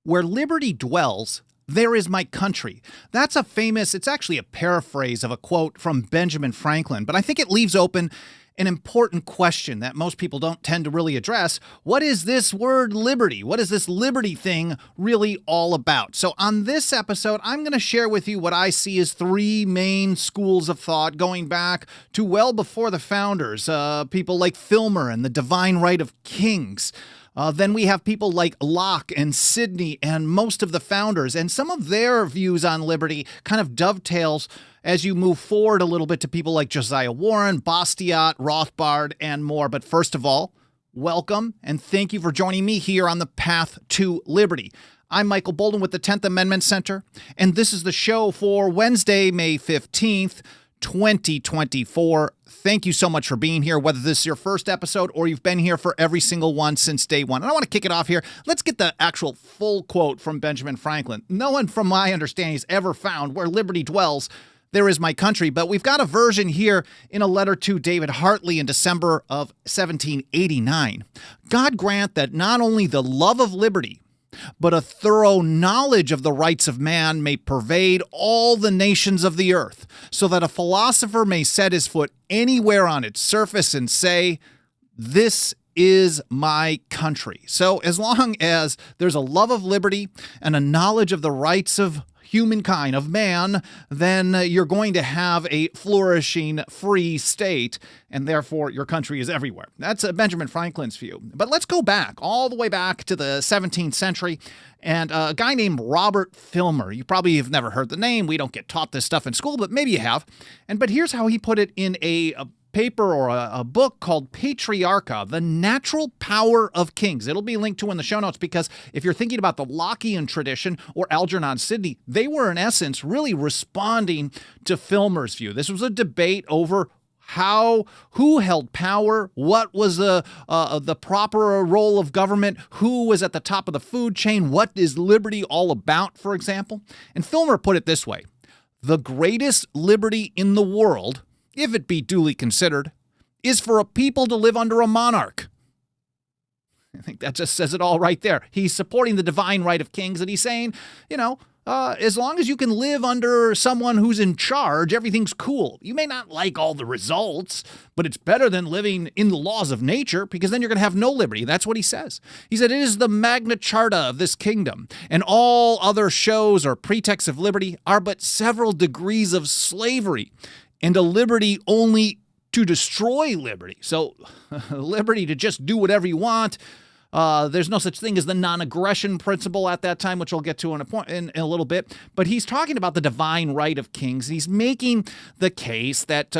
Where liberty dwells, there is my country. That's it's actually a paraphrase of a quote from Benjamin Franklin, but I think it leaves open an important question that most people don't tend to really address. What is this word liberty? What is this liberty thing really all about? So on this episode, I'm going to share with you what I see as three main schools of thought going back to well before the founders, people like Filmer and the divine right of kings. Then we have people like Locke and Sidney and most of the founders, and some of their views on liberty kind of dovetails as you move forward a little bit to people like Josiah Warren, Bastiat, Rothbard, and more. But first of all, welcome and thank you for joining me here on the Path to Liberty. I'm Michael Bolden with the 10th Amendment Center, and this is the show for Wednesday, May 15th, 2024. Thank you so much for being here, whether this is your first episode or you've been here for every single one since day one. And I want to kick it off here. Let's get the actual full quote from Benjamin Franklin. No one, from my understanding, has ever found where liberty dwells, there is my country. But we've got a version here in a letter to David Hartley in December of 1789. God grant that not only the love of liberty, but a thorough knowledge of the rights of man may pervade all the nations of the earth, so that a philosopher may set his foot anywhere on its surface and say, "This is my country." So as long as there's a love of liberty and a knowledge of the rights of humankind, of man, then you're going to have a flourishing free state, and therefore your country is everywhere. That's Benjamin Franklin's view. But let's go back, all the way back to the 17th century, and a guy named Robert Filmer. You probably have never heard the name. We don't get taught this stuff in school, but maybe you have. But here's how he put it in a paper or a book called Patriarcha, The Natural Power of Kings. It'll be linked to in the show notes, because if you're thinking about the Lockean tradition or Algernon Sidney, they were in essence really responding to Filmer's view. This was a debate over who held power, what was the proper role of government, who was at the top of the food chain, what is liberty all about, for example. And Filmer put it this way: the greatest liberty in the world, if it be duly considered, is for a people to live under a monarch. I think that just says it all right there. He's supporting the divine right of kings, and he's saying, as long as you can live under someone who's in charge, everything's cool. You may not like all the results, but it's better than living in the laws of nature, because then you're going to have no liberty. That's what he says. He said, it is the Magna Charta of this kingdom, and all other shows or pretexts of liberty are but several degrees of slavery, and a liberty only to destroy liberty. So liberty to just do whatever you want. There's no such thing as the non-aggression principle at that time, which we'll get to in a little bit. But he's talking about the divine right of kings. He's making the case that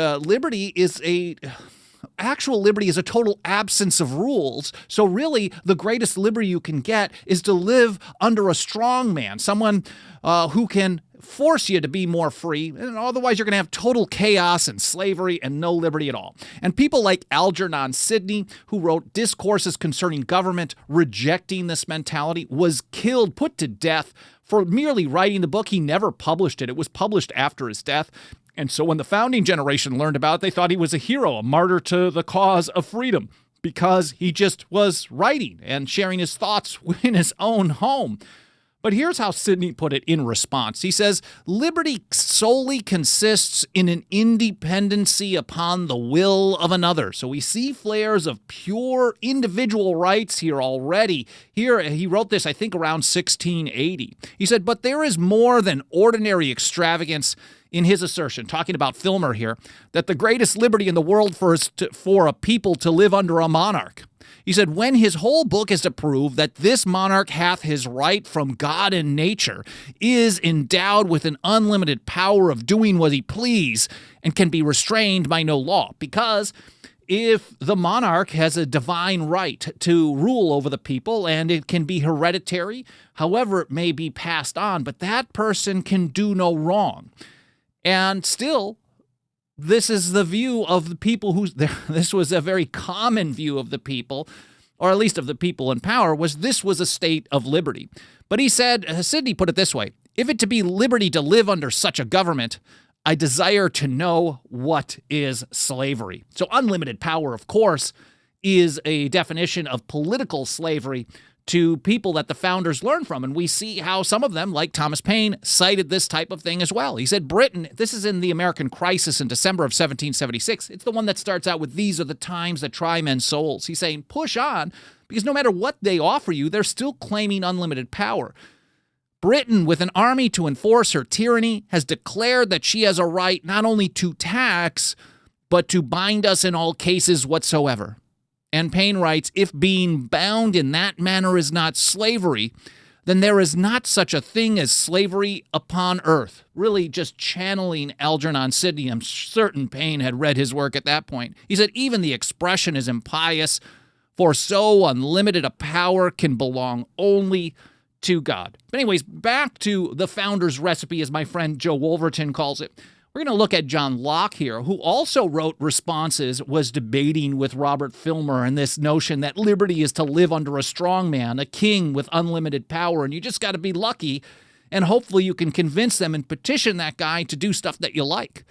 actual liberty is a total absence of rules. So really, the greatest liberty you can get is to live under a strong man, someone who can force you to be more free, and otherwise you're going to have total chaos and slavery and no liberty at all. And people like Algernon Sidney, who wrote Discourses Concerning Government, rejecting this mentality, was killed, put to death for merely writing the book. He never published it. It was published after his death. And so when the founding generation learned about it, they thought he was a hero, a martyr to the cause of freedom, because he just was writing and sharing his thoughts in his own home. But here's how Sidney put it in response. He says, liberty solely consists in an independency upon the will of another. So we see flares of pure individual rights here already. Here, he wrote this, I think, around 1680. He said, but there is more than ordinary extravagance in his assertion, talking about Filmer here, that the greatest liberty in the world for a people to live under a monarch. He said, when his whole book is to prove that this monarch hath his right from God and nature, is endowed with an unlimited power of doing what he please, and can be restrained by no law. Because if the monarch has a divine right to rule over the people, and it can be hereditary, however it may be passed on, but that person can do no wrong. And still, this is the view of the people this was a very common view of the people, or at least of the people in power, this was a state of liberty. But he said, Sidney put it this way, if it to be liberty to live under such a government, I desire to know what is slavery. So unlimited power, of course, is a definition of political slavery to people that the founders learned from. And we see how some of them, like Thomas Paine, cited this type of thing as well. He said, Britain, this is in the American Crisis in December of 1776. It's the one that starts out with, "These are the times that try men's souls." He's saying, push on, because no matter what they offer you, they're still claiming unlimited power. Britain, with an army to enforce her tyranny, has declared that she has a right not only to tax, but to bind us in all cases whatsoever. And Paine writes, if being bound in that manner is not slavery, then there is not such a thing as slavery upon earth. Really just channeling Algernon Sidney. I'm certain Paine had read his work at that point. He said, even the expression is impious, for so unlimited a power can belong only to God. But anyways, back to the founder's recipe, as my friend Joe Wolverton calls it. We're going to look at John Locke here, who also wrote responses, was debating with Robert Filmer and this notion that liberty is to live under a strong man, a king with unlimited power, and you just got to be lucky, and hopefully you can convince them and petition that guy to do stuff that you like.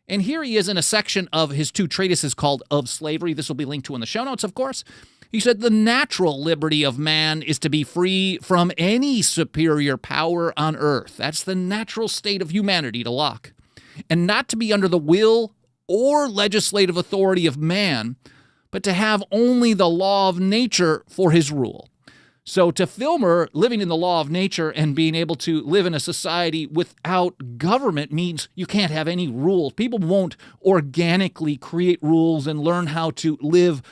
And here he is in a section of his 2 treatises called Of Slavery. This will be linked to in the show notes, of course. He said, the natural liberty of man is to be free from any superior power on earth. That's the natural state of humanity to Locke. And not to be under the will or legislative authority of man, but to have only the law of nature for his rule. So to Filmer, living in the law of nature and being able to live in a society without government means you can't have any rules. People won't organically create rules and learn how to live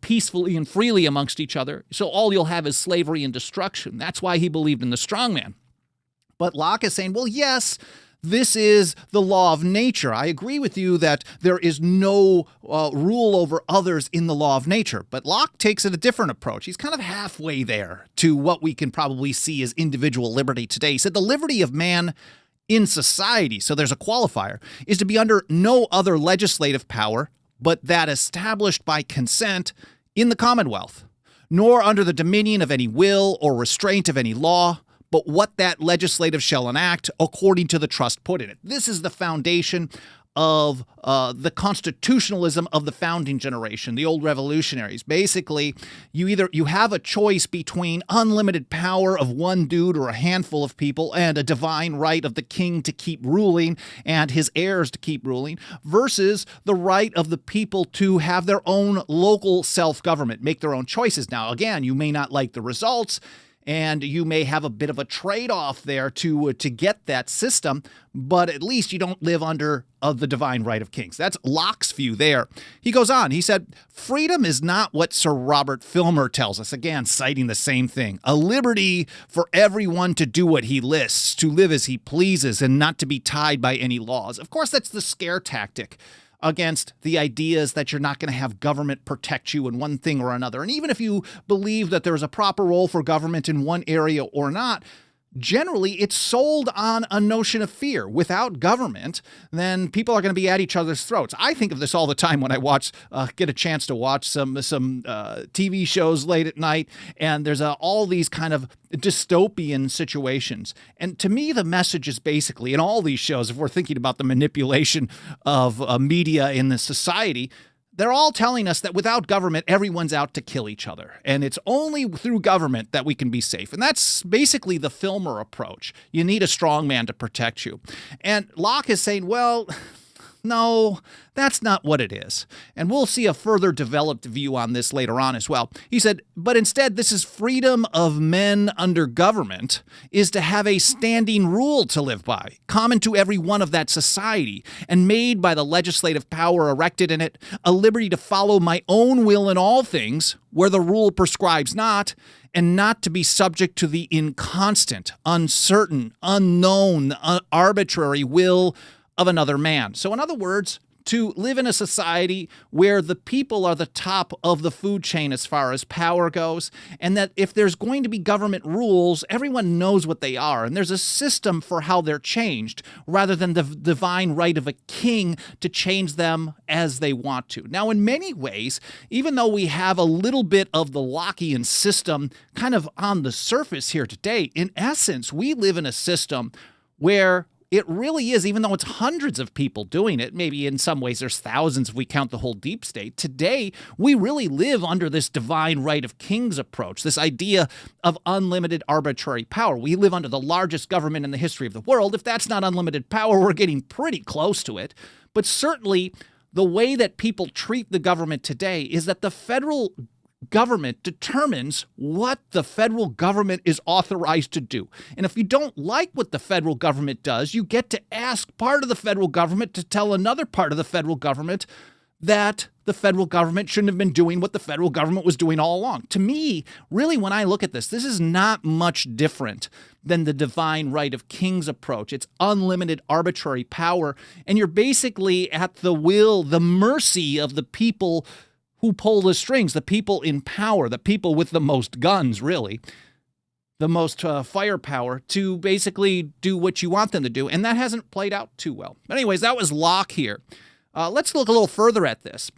peacefully and freely amongst each other. So all you'll have is slavery and destruction. That's why he believed in the strongman. But Locke is saying, well, yes, this is the law of nature. I agree with you that there is no rule over others in the law of nature. But Locke takes it a different approach. He's kind of halfway there to what we can probably see as individual liberty today. He said the liberty of man in society, so there's a qualifier, is to be under no other legislative power but that established by consent in the Commonwealth, nor under the dominion of any will or restraint of any law, but what that legislative shall enact according to the trust put in it. This is the foundation of the constitutionalism of the founding generation, the old revolutionaries. Basically, you have a choice between unlimited power of one dude or a handful of people and a divine right of the king to keep ruling and his heirs to keep ruling versus the right of the people to have their own local self-government, make their own choices. Now, again, you may not like the results, and you may have a bit of a trade-off there to get that system, but at least you don't live under the divine right of kings. That's Locke's view there. He goes on. He said, freedom is not what Sir Robert Filmer tells us, again, citing the same thing. A liberty for everyone to do what he lists, to live as he pleases, and not to be tied by any laws. Of course, that's the scare tactic against the ideas that you're not going to have government protect you in one thing or another. And even if you believe that there's a proper role for government in one area or not, generally it's sold on a notion of fear. Without government, then people are going to be at each other's throats. I think of this all the time when I get a chance to watch some TV shows late at night, and there's all these kind of dystopian situations. And to me, the message is basically, in all these shows, if we're thinking about the manipulation of media in the society, they're all telling us that without government, everyone's out to kill each other. And it's only through government that we can be safe. And that's basically the Filmer approach. You need a strong man to protect you. And Locke is saying, well, no, that's not what it is. And we'll see a further developed view on this later on as well. He said, but instead, this is freedom of men under government is to have a standing rule to live by, common to every one of that society, and made by the legislative power erected in it, a liberty to follow my own will in all things, where the rule prescribes not, and not to be subject to the inconstant, uncertain, unknown, arbitrary will of another man. So in other words, to live in a society where the people are the top of the food chain as far as power goes, and that if there's going to be government rules, everyone knows what they are, and there's a system for how they're changed, rather than the divine right of a king to change them as they want to. Now, in many ways, even though we have a little bit of the Lockean system kind of on the surface here today, in essence, we live in a system where It really is, even though it's hundreds of people doing it, maybe in some ways there's thousands if we count the whole deep state. Today, we really live under this divine right of kings approach, this idea of unlimited arbitrary power. We live under the largest government in the history of the world. If that's not unlimited power, we're getting pretty close to it. But certainly, the way that people treat the government today is that the federal government determines what the federal government is authorized to do. And if you don't like what the federal government does, you get to ask part of the federal government to tell another part of the federal government that the federal government shouldn't have been doing what the federal government was doing all along. To me, really, when I look at this is not much different than the divine right of kings approach. It's unlimited arbitrary power, and you're basically at the will, the mercy of the people who pull the strings, the people in power, the people with the most guns, really, the most firepower to basically do what you want them to do. And that hasn't played out too well. But anyways, that was Locke here. Let's look a little further at this.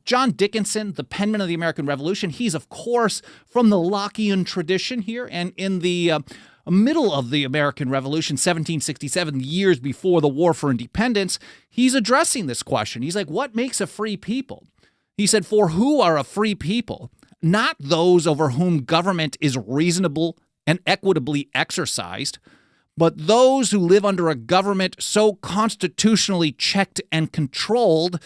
John Dickinson, the penman of the American Revolution, he's, of course, from the Lockean tradition here. And in the middle of the American Revolution, 1767, years before the War for Independence, he's addressing this question. He's like, what makes a free people? He said, for who are a free people? Not those over whom government is reasonable and equitably exercised, but those who live under a government so constitutionally checked and controlled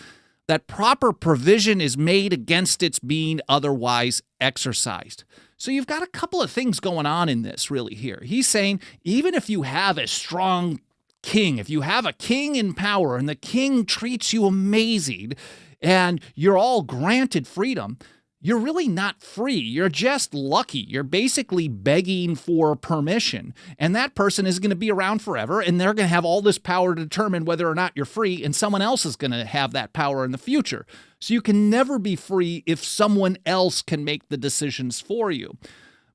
that proper provision is made against its being otherwise exercised. So you've got a couple of things going on in this really here. He's saying, even if you have a strong king, if you have a king in power and the king treats you amazing, and you're all granted freedom, you're really not free. You're just lucky. You're basically begging for permission. And that person is going to be around forever, and they're going to have all this power to determine whether or not you're free, and someone else is going to have that power in the future. So you can never be free if someone else can make the decisions for you.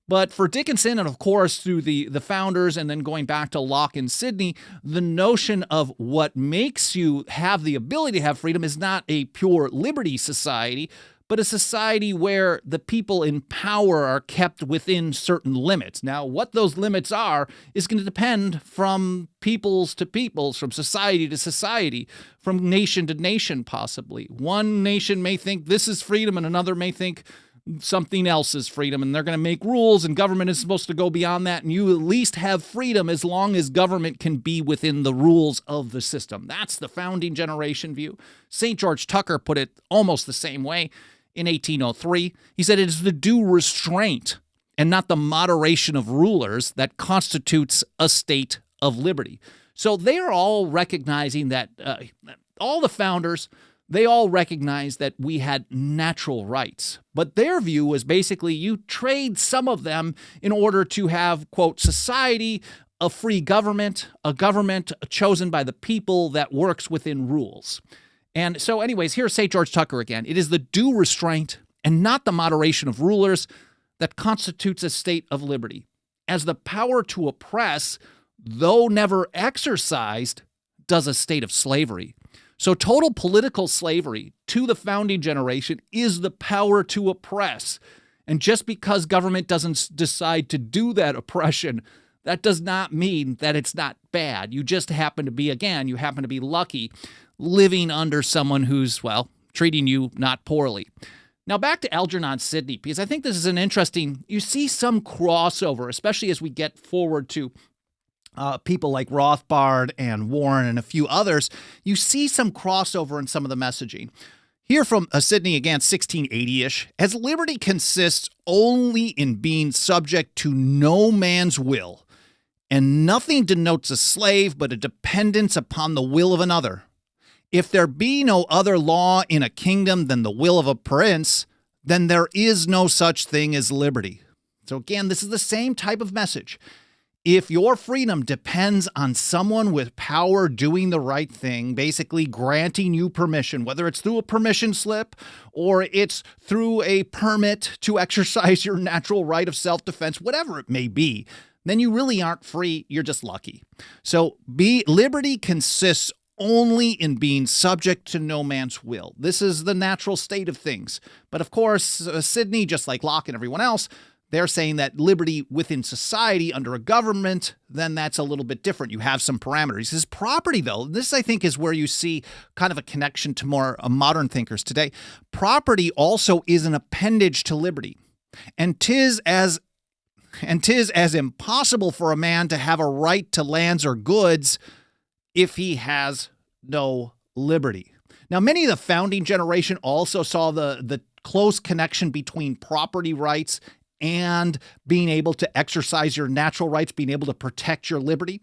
But for Dickinson, and of course through the founders and then going back to Locke and Sidney, the notion of what makes you have the ability to have freedom is not a pure liberty society, but a society where the people in power are kept within certain limits. Now, what those limits are is going to depend from peoples to peoples, from society to society, from nation to nation possibly. One nation may think this is freedom and another may think something else is freedom, and they're going to make rules, and government is supposed to go beyond that, and you at least have freedom as long as government can be within the rules of the system. That's the founding generation view. St. George Tucker put it almost the same way in 1803. He said it is the due restraint and not the moderation of rulers that constitutes a state of liberty. So they are all recognizing that all the founders, they all recognized that we had natural rights. But their view was basically you trade some of them in order to have, quote, society, a free government, a government chosen by the people that works within rules. And so anyways, here's St. George Tucker again. It is the due restraint and not the moderation of rulers that constitutes a state of liberty, as the power to oppress, though never exercised, does a state of slavery. So total political slavery to the founding generation is the power to oppress. And just because government doesn't decide to do that oppression, that does not mean that it's not bad. You just happen to be, again, you happen to be lucky living under someone who's, well, treating you not poorly. Now back to Algernon Sidney, because I think this is an interesting, you see some crossover, especially as we get forward to people like Rothbard and Warren and a few others. You see some crossover in some of the messaging. Here from Sidney again, 1680-ish, as liberty consists only in being subject to no man's will, and nothing denotes a slave but a dependence upon the will of another. If there be no other law in a kingdom than the will of a prince, then there is no such thing as liberty. So again, this is the same type of message. If your freedom depends on someone with power doing the right thing, basically granting you permission, whether it's through a permission slip or it's through a permit to exercise your natural right of self-defense, whatever it may be, then you really aren't free. You're just lucky. So liberty consists only in being subject to no man's will. This is the natural state of things. But of course, Sidney, just like Locke and everyone else, They're saying that liberty within society under a government, then that's a little bit different. You have some parameters. He says property, though, this I think is where you see kind of a connection to more modern thinkers today. Property also is an appendage to liberty. And 'tis as impossible for a man to have a right to lands or goods if he has no liberty. Now, many of the founding generation also saw the close connection between property rights and being able to exercise your natural rights, being able to protect your liberty.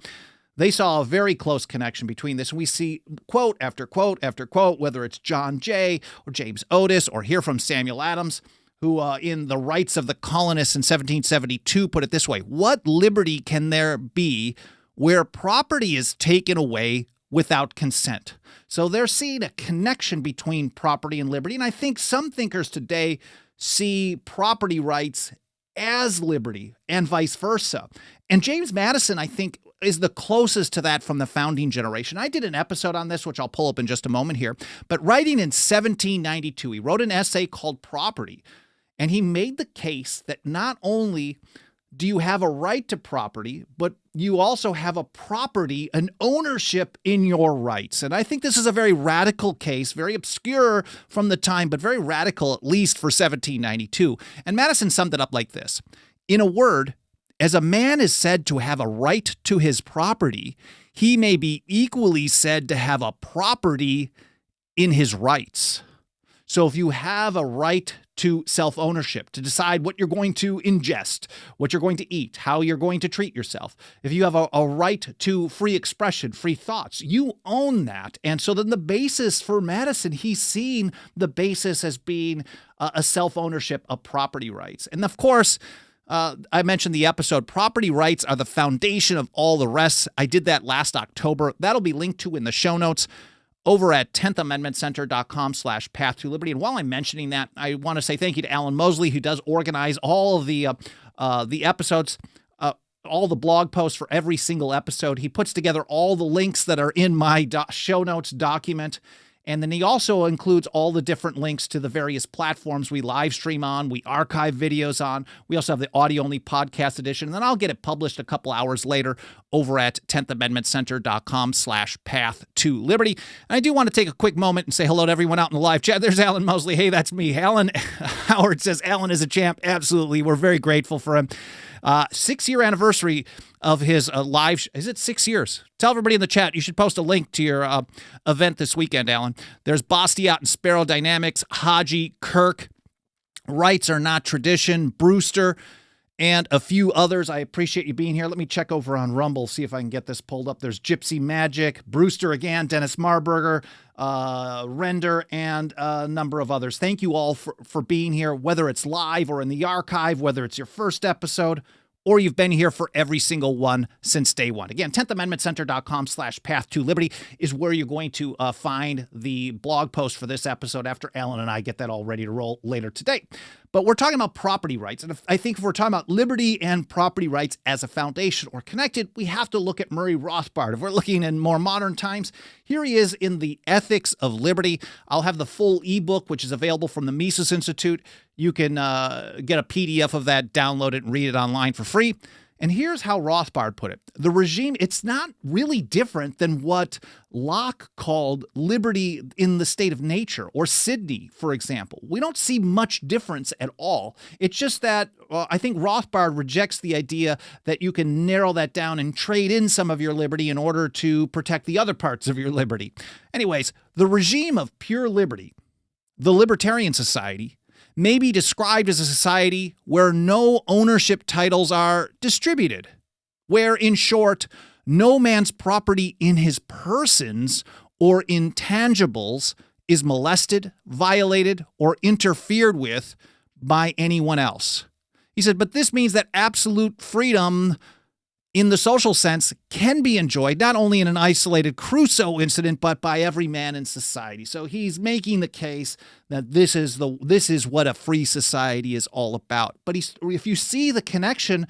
They saw a very close connection between this. And we see quote after quote after quote, whether it's John Jay or James Otis or here from Samuel Adams, who in The Rights of the Colonists in 1772 put it this way: what liberty can there be where property is taken away without consent? So they're seeing a connection between property and liberty. And I think some thinkers today see property rights as liberty and vice versa. And James Madison, I think, is the closest to that from the founding generation. I did an episode on this, which I'll pull up in just a moment here. But writing in 1792, he wrote an essay called Property. And he made the case that not only do you have a right to property, but you also have a property, an ownership in your rights. And I think this is a very radical case, very obscure from the time, but very radical, at least for 1792. And Madison summed it up like this: in a word, as a man is said to have a right to his property, he may be equally said to have a property in his rights. So if you have a right to self-ownership, to decide what you're going to ingest, what you're going to eat, how you're going to treat yourself, if you have a right to free expression, free thoughts, you own that. And so then the basis for Madison, he's seen the basis as being a self-ownership of property rights. And of course, I mentioned the episode, property rights are the foundation of all the rest. I did that last October. That'll be linked to in the show notes over at 10thamendmentcenter.com/path to liberty. And while I'm mentioning that, I want to say thank you to Alan Mosley, who does organize all of the episodes, all the blog posts for every single episode. He puts together all the links that are in my show notes document. And then he also includes all the different links to the various platforms we live stream on, we archive videos on. We also have the audio-only podcast edition. And then I'll get it published a couple hours later over at 10thamendmentcenter.com/path to liberty. And I do want to take a quick moment and say hello to everyone out in the live chat. There's Alan Mosley. Hey, that's me. Alan Howard says, Alan is a champ. Absolutely. We're very grateful for him. 6-year anniversary of his live. Is it 6 years? Tell everybody in the chat. You should post a link to your event this weekend, Alan. There's Bastiat and Sparrow Dynamics, Haji, Kirk, Rights Are Not Tradition, Brewster, and a few others. I appreciate you being here. Let me check over on Rumble, see if I can get this pulled up. There's Gypsy Magic, Brewster again, Dennis Marburger, Render, and a number of others. Thank you all for being here, whether it's live or in the archive, whether it's your first episode or you've been here for every single one since day one. Again, 10thamendmentcenter.com/path to liberty is where you're going to find the blog post for this episode after Alan and I get that all ready to roll later today. But we're talking about property rights. And I think if we're talking about liberty and property rights as a foundation or connected, we have to look at Murray Rothbard. If we're looking in more modern times, here he is in The Ethics of Liberty. I'll have the full ebook, which is available from the Mises Institute. You can get a PDF of that, download it, and read it online for free. And here's how Rothbard put it. The regime, it's not really different than what Locke called liberty in the state of nature, or Sidney, for example. We don't see much difference at all. It's just that I think Rothbard rejects the idea that you can narrow that down and trade in some of your liberty in order to protect the other parts of your liberty. Anyways, the regime of pure liberty, the libertarian society, may be described as a society where no ownership titles are distributed, where, in short, no man's property in his persons or intangibles is molested, violated, or interfered with by anyone else. He said, but this means that absolute freedom in the social sense can be enjoyed not only in an isolated Crusoe incident, but by every man in society. So he's making the case that this is what a free society is all about. But if you see the connection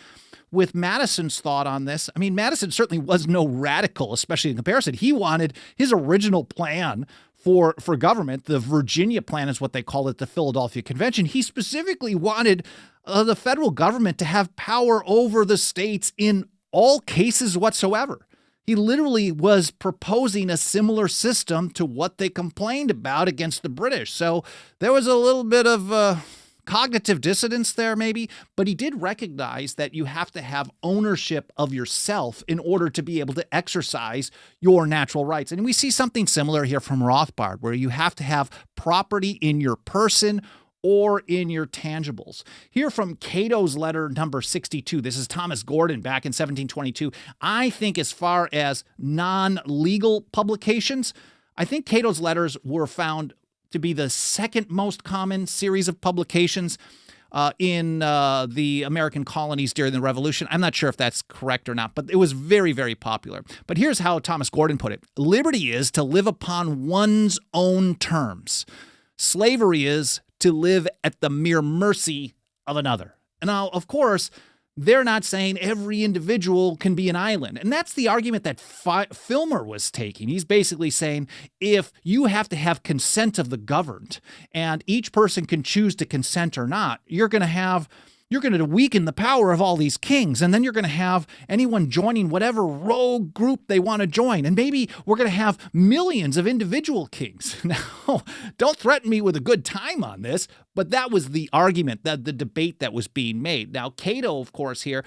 with Madison's thought on this, Madison certainly was no radical, especially in comparison. He wanted his original plan for government. The Virginia Plan is what they call it, the Philadelphia Convention. He specifically wanted the federal government to have power over the states in all cases whatsoever. He literally was proposing a similar system to what they complained about against the British. So there was a little bit of cognitive dissonance there, maybe, but he did recognize that you have to have ownership of yourself in order to be able to exercise your natural rights. And we see something similar here from Rothbard, where you have to have property in your person or in your tangibles. Here from Cato's letter number 62, this is Thomas Gordon back in 1722. I think as far as non-legal publications, I think Cato's letters were found to be the second most common series of publications in the American colonies during the Revolution. I'm not sure if that's correct or not, but it was very, very popular. But here's how Thomas Gordon put it. Liberty is to live upon one's own terms. Slavery is to live at the mere mercy of another. And now, of course, they're not saying every individual can be an island. And that's the argument that Filmer was taking. He's basically saying if you have to have consent of the governed and each person can choose to consent or not, you're going to weaken the power of all these kings. And then you're going to have anyone joining whatever rogue group they want to join. And maybe we're going to have millions of individual kings. Now, don't threaten me with a good time on this, but that was the argument, that the debate that was being made. Now, Cato, of course, here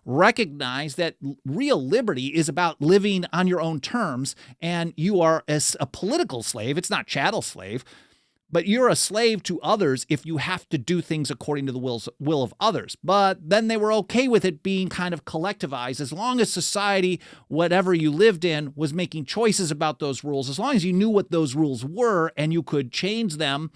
recognized that real liberty is about living on your own terms, and you are a political slave. It's not chattel slave. But you're a slave to others if you have to do things according to the will of others. But then they were okay with it being kind of collectivized as long as society, whatever you lived in, was making choices about those rules. As long as you knew what those rules were and you could change them,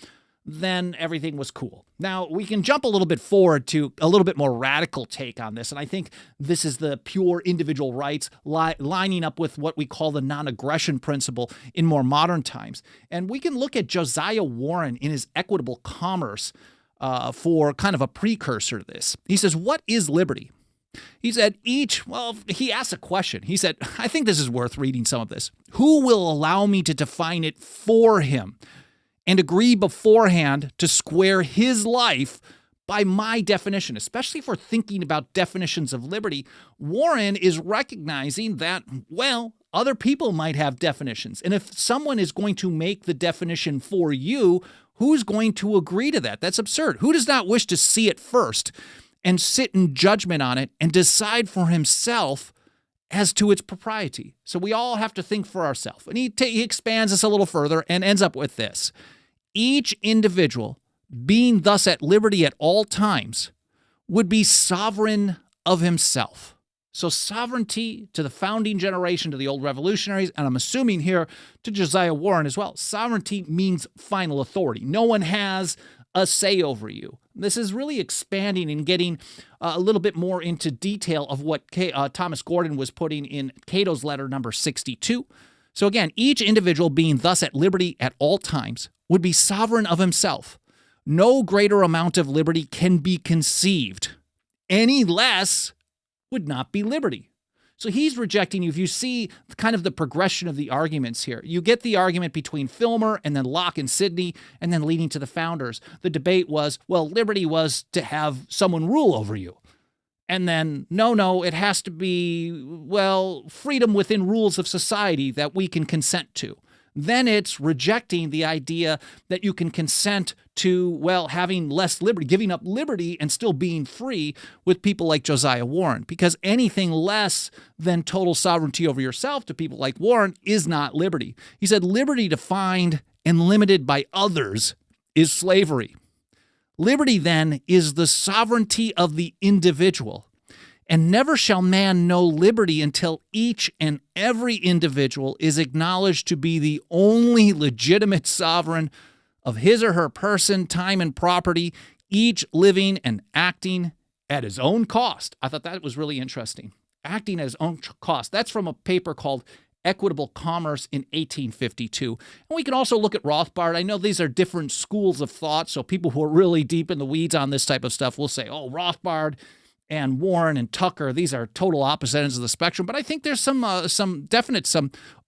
then everything was cool. Now, we can jump a little bit forward to a little bit more radical take on this, and I think this is the pure individual rights lining up with what we call the non-aggression principle in more modern times. And we can look at Josiah Warren in his Equitable Commerce for kind of a precursor to this. He says, what is liberty? He said he asked a question. He said, I think this is worth reading some of this. Who will allow me to define it for him and agree beforehand to square his life by my definition? Especially if we're thinking about definitions of liberty, Warren is recognizing that, other people might have definitions. And if someone is going to make the definition for you, who's going to agree to that? That's absurd. Who does not wish to see it first and sit in judgment on it and decide for himself as to its propriety? So we all have to think for ourselves. And he expands this a little further and ends up with this. Each individual, being thus at liberty at all times, would be sovereign of himself. So sovereignty to the founding generation, to the old revolutionaries, and I'm assuming here to Josiah Warren as well. Sovereignty means final authority. No one has a say over you. This is really expanding and getting a little bit more into detail of what Thomas Gordon was putting in Cato's letter number 62. So again, each individual being thus at liberty at all times would be sovereign of himself. No greater amount of liberty can be conceived. Any less would not be liberty. So he's rejecting you. If you see kind of the progression of the arguments here, you get the argument between Filmer and then Locke and Sidney, and then leading to the founders. The debate was, liberty was to have someone rule over you. And then, no, it has to be, freedom within rules of society that we can consent to. Then it's rejecting the idea that you can consent to, having less liberty, giving up liberty and still being free with people like Josiah Warren, because anything less than total sovereignty over yourself to people like Warren is not liberty. He said liberty defined and limited by others is slavery. Liberty, then, is the sovereignty of the individual. And never shall man know liberty until each and every individual is acknowledged to be the only legitimate sovereign of his or her person, time, and property, each living and acting at his own cost. I thought that was really interesting. Acting at his own cost. That's from a paper called Equitable Commerce in 1852. And we can also look at Rothbard. I know these are different schools of thought, so people who are really deep in the weeds on this type of stuff will say, Rothbard and Warren and Tucker, these are total opposite ends of the spectrum. But I think there's some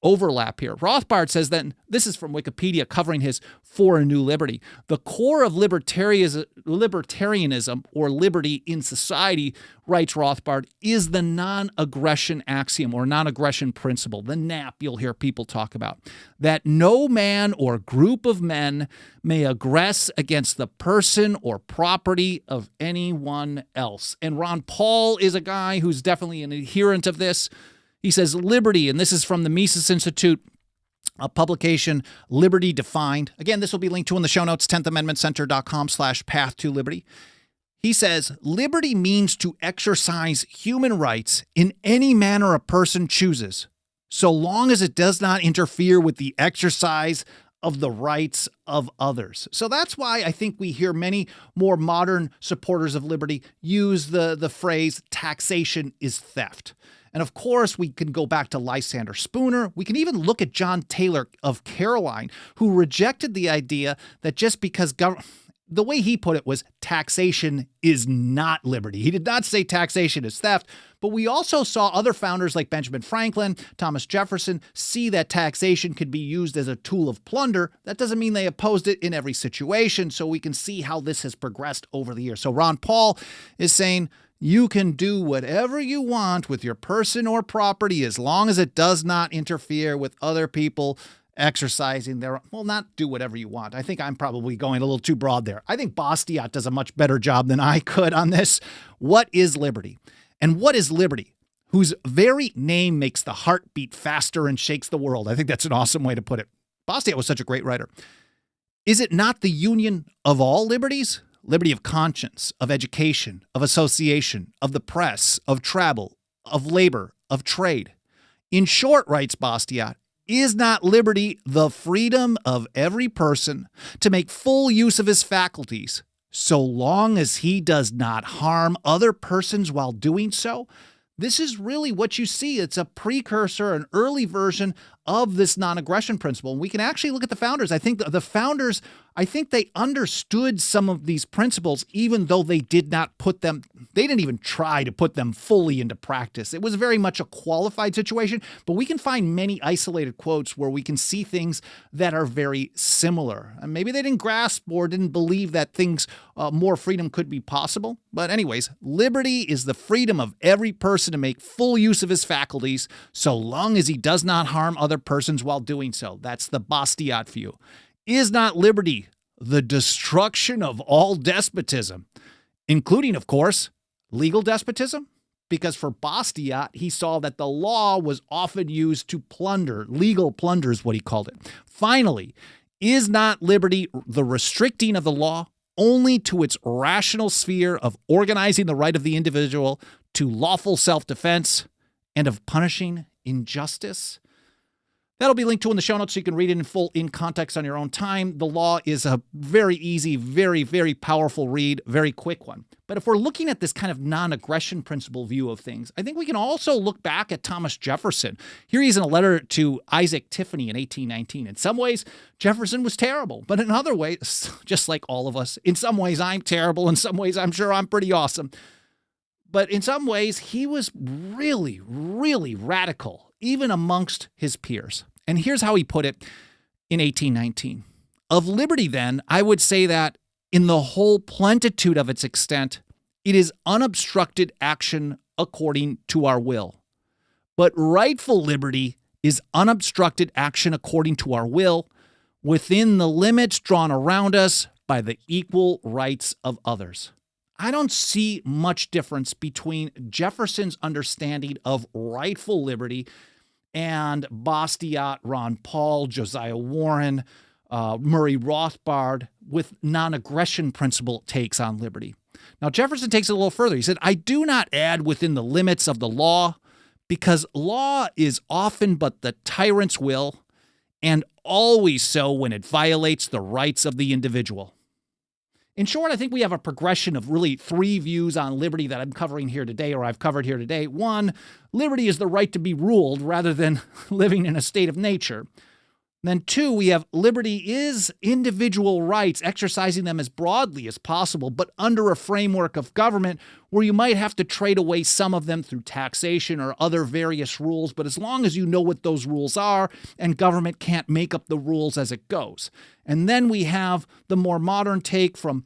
overlap here. Rothbard says that, this is from Wikipedia covering his For a New Liberty, the core of libertarianism or liberty in society, writes Rothbard, is the non-aggression axiom or non-aggression principle, the NAP you'll hear people talk about, that no man or group of men may aggress against the person or property of anyone else. And Ron Paul is a guy who's definitely an adherent of this. He says liberty, and this is from the Mises Institute, a publication, Liberty Defined. Again, this will be linked to in the show notes, 10thamendmentcenter.com/path-to-liberty. He says, liberty means to exercise human rights in any manner a person chooses, so long as it does not interfere with the exercise of the rights of others. So that's why I think we hear many more modern supporters of liberty use the phrase taxation is theft. And of course, we can go back to Lysander Spooner. We can even look at John Taylor of Caroline, who rejected the idea that just because the way he put it was taxation is not liberty. He did not say taxation is theft, but we also saw other founders like Benjamin Franklin, Thomas Jefferson, see that taxation could be used as a tool of plunder. That doesn't mean they opposed it in every situation, so we can see how this has progressed over the years. So Ron Paul is saying, you can do whatever you want with your person or property as long as it does not interfere with other people exercising their, well, not do whatever you want. I think I'm probably going a little too broad there. I think Bastiat does a much better job than I could on this. What is liberty? And what is liberty, whose very name makes the heart beat faster and shakes the world? I think that's an awesome way to put it. Bastiat was such a great writer. Is it not the union of all liberties? Liberty of conscience, of education, of association, of the press, of travel, of labor, of trade. In short, writes Bastiat, is not liberty the freedom of every person to make full use of his faculties, so long as he does not harm other persons while doing so? This is really what you see. It's a precursor, an early version of this non-aggression principle. And we can actually look at the founders. I think the founders, I think they understood some of these principles, even though they did not put them, they didn't even try to put them fully into practice. It was very much a qualified situation, but we can find many isolated quotes where we can see things that are very similar. And maybe they didn't grasp or didn't believe that things, more freedom could be possible. But anyways, liberty is the freedom of every person to make full use of his faculties, so long as he does not harm other persons while doing so. That's the Bastiat view. Is not liberty the destruction of all despotism, including, of course, legal despotism? Because for Bastiat, he saw that the law was often used to plunder. Legal plunder is what he called it. Finally, is not liberty the restricting of the law only to its rational sphere of organizing the right of the individual to lawful self-defense and of punishing injustice? That'll be linked to in the show notes so you can read it in full in context on your own time. The law is a very easy, very, very powerful read, very quick one. But if we're looking at this kind of non-aggression principle view of things, I think we can also look back at Thomas Jefferson. Here he's in a letter to Isaac Tiffany in 1819. In some ways, Jefferson was terrible, but in other ways, just like all of us, in some ways I'm terrible, in some ways I'm sure I'm pretty awesome. But in some ways, he was really, really radical, even amongst his peers. And here's how he put it in 1819. Of liberty, then, I would say that in the whole plenitude of its extent, it is unobstructed action according to our will. But rightful liberty is unobstructed action according to our will, within the limits drawn around us by the equal rights of others. I don't see much difference between Jefferson's understanding of rightful liberty and Bastiat, Ron Paul, Josiah Warren, Murray Rothbard with non-aggression principle takes on liberty. Now, Jefferson takes it a little further. He said, I do not add within the limits of the law, because law is often but the tyrant's will, and always so when it violates the rights of the individual. In short, I think we have a progression of really three views on liberty that I'm covering here today, or I've covered here today. One, liberty is the right to be ruled rather than living in a state of nature. Then 2, we have liberty is individual rights, exercising them as broadly as possible, but under a framework of government where you might have to trade away some of them through taxation or other various rules. But as long as you know what those rules are, and government can't make up the rules as it goes. And then we have the more modern take from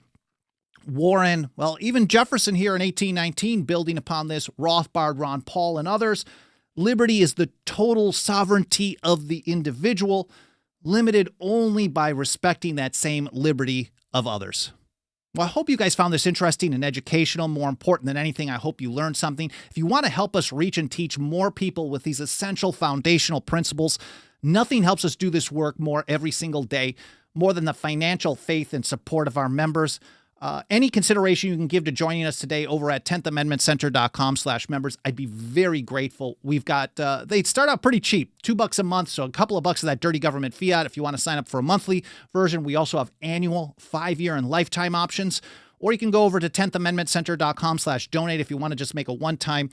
Warren, well, even Jefferson here in 1819, building upon this, Rothbard, Ron Paul, and others. Liberty is the total sovereignty of the individual, limited only by respecting that same liberty of others. Well, I hope you guys found this interesting and educational. More important than anything, I hope you learned something. If you want to help us reach and teach more people with these essential foundational principles, nothing helps us do this work more every single day, more than the financial faith and support of our members. Any consideration you can give to joining us today over at 10thamendmentcenter.com/members, I'd be very grateful. We've got, they start out pretty cheap, $2 a month, so a couple of bucks of that dirty government fiat if you want to sign up for a monthly version. We also have annual, 5-year, and lifetime options. Or you can go over to 10thamendmentcenter.com/donate if you want to just make a one-time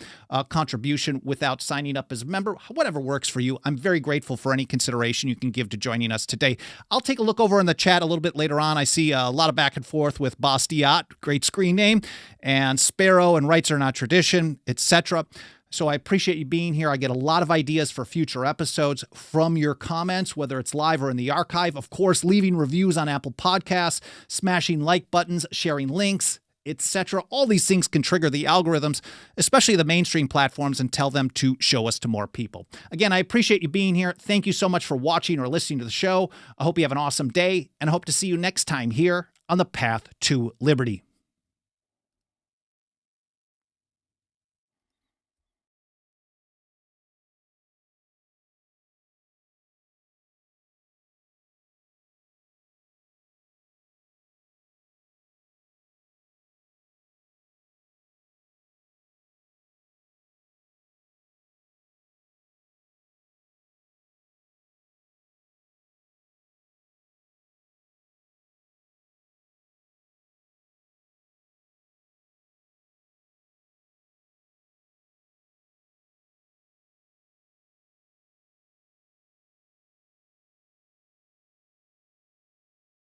contribution without signing up as a member. Whatever works for you. I'm very grateful for any consideration you can give to joining us today. I'll take a look over in the chat a little bit later on. I see a lot of back and forth with Bastiat, great screen name, and Sparrow and Rights Are Not Tradition, etc. So I appreciate you being here. I get a lot of ideas for future episodes from your comments, whether it's live or in the archive. Of course, leaving reviews on Apple Podcasts, smashing like buttons, sharing links, etc. All these things can trigger the algorithms, especially the mainstream platforms, and tell them to show us to more people. Again, I appreciate you being here. Thank you so much for watching or listening to the show. I hope you have an awesome day, and I hope to see you next time here on the Path to Liberty.